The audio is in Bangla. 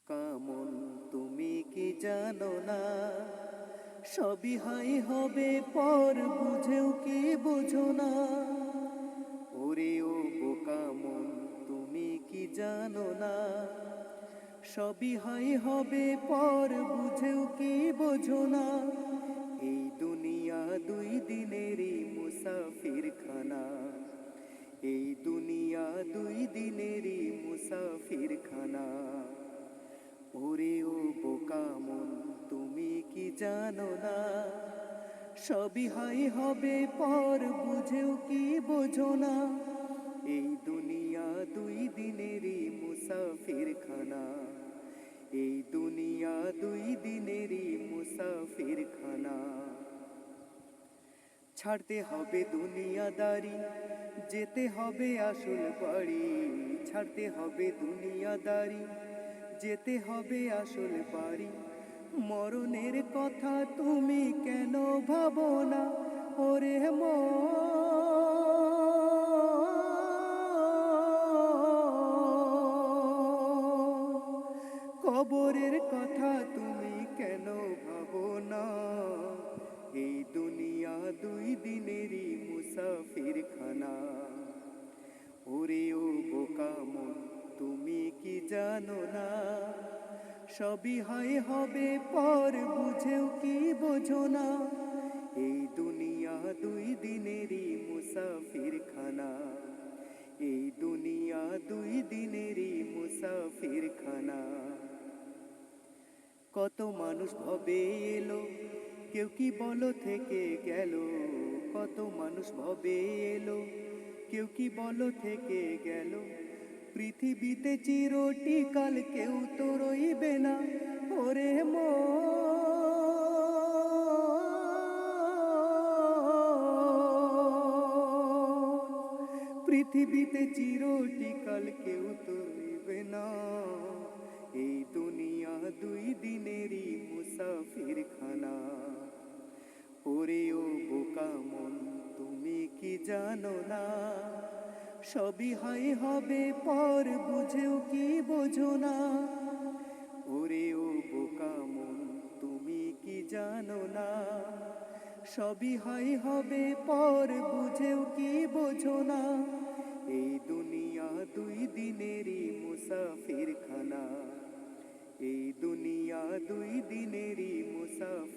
বোকা মন তুমি কি জানো না, সবই হাই হবে পর বুঝেও কি বোঝো না। ওরে ও বোকা মন তুমি কি জানো না, সবই হাই হবে পর বুঝেও কি বোঝো না। এই দুনিয়া দুই দিনেরই মুসাফির খানা, এই দুনিয়া দুই দিনেরই মুসাফির খানা। ওরে ও বোকা মন তুমি কি জানো না, সবই হাই হবে পর বুঝেও কি বোঝো না। এই দুনিয়া দুই দিনেরই মুসাফির খানা, এই দুনিয়া দুই দিনেরই মুসাফির খানা। ছাড়তে হবে দুনিয়াদারি, যেতে হবে আসল বাড়ি। ছাড়তে হবে দুনিয়াদারি, যেতে হবে আসল বাড়ি। মরণের কথা তুমি কেন ভাবো না, ওরে কবরের কথা তুমি কেন ভাবো না। এই দুনিয়া দুই দিনেরই মুসাফির খানা। ওরে ও বোকা মন তুমি কি জানো না, সবই হাই হবে পর বুঝেও কি বোঝো না। এই দুনিয়া দুই দিনেরই মুসাফির খানা, এই দুনিয়া দুই দিনেরই মুসাফির খানা। কত মানুষ ভবে এলো, কেউ কি বলো থেকে গেল। কত মানুষ ভবে এলো, কেউ কি বলো থেকে গেল। পৃথিবীতে চিরটিকাল কেউ তো রইবে না, ওরে পৃথিবীতে চিরটিকাল কেউ তো রইবে না। এই দুনিয়া দুই দিনেরই মুসাফির খানা। ওরে ও বোকা মন তুমি কি জানো না, সবই হাই হবে পর বুঝেও কি বোঝো না। ওরে ও বোকা মন তুমি কি জানো না, সবই হাই হবে পর বুঝেও কি বোঝো না। এই দুনিয়া দুই দিনেরই মুসাফির খানা, এই দুনিয়া দুই দিনেরই মুসাফির।